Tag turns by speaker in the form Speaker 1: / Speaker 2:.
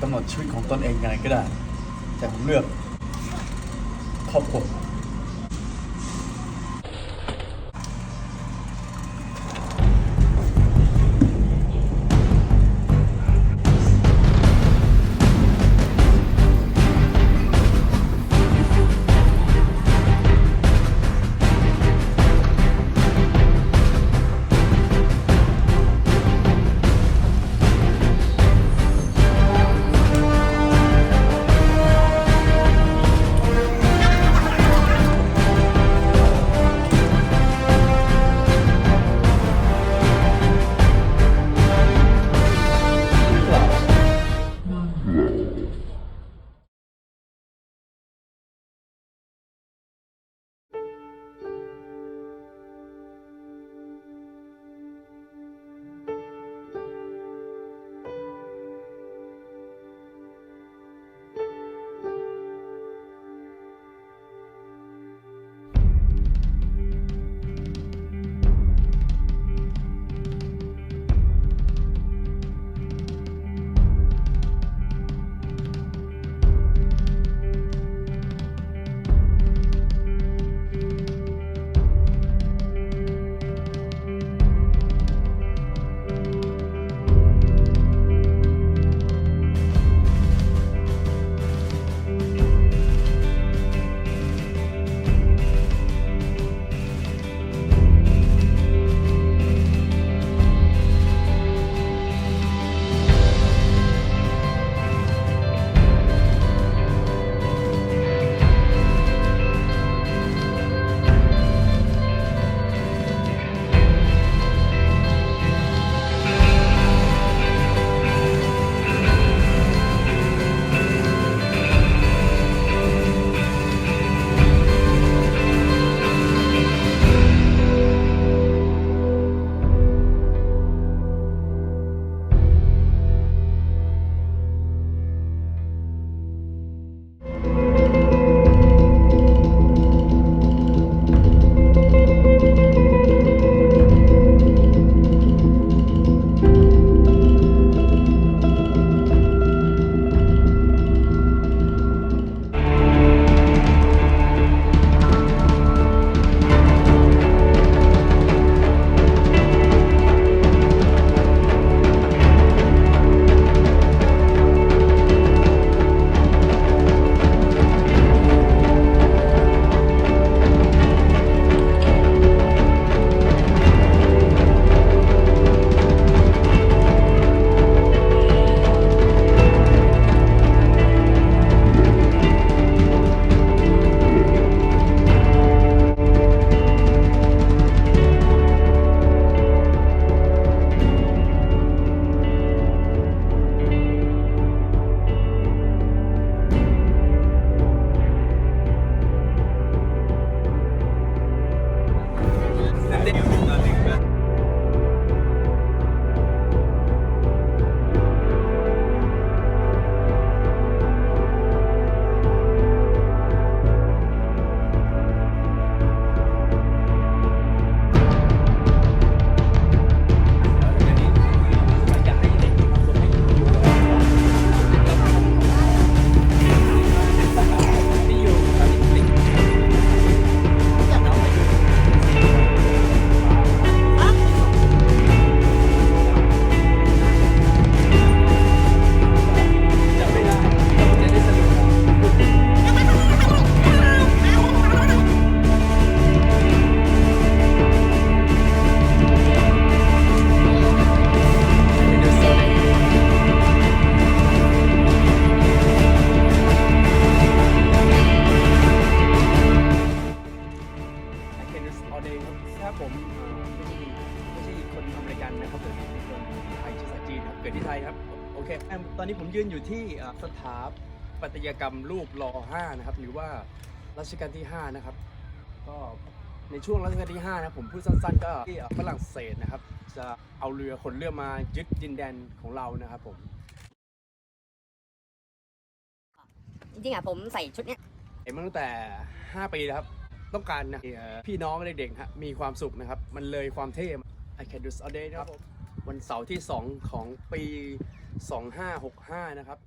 Speaker 1: กำหนดชีวิตของตนเองยังไงก็ได้แต่ผมเลือกครอบครัว
Speaker 2: ตอนนี้ผมยืนอยู่ที่สถาปัตยกรรมรูปร.5 นะครับหรือว่ารัชกาลที่5นะครับก็ในช่วงรัชกาลที่5นะผมพูดสั้นๆก็ที่ฝรั่งเศสนะครับจะเอาเรือขนเรือมายึดดินแดนของเรานะครับผม
Speaker 3: จริงๆผมใส่ชุดเนี้ย
Speaker 2: มาตั้งแต่5 ปีแล้วครับต้องการนะพี่น้องเด็กๆมีความสุขนะครับมันเลยความเท่ I can do all day นะครับวันเสาร์ที่2ของปี2565นะครับ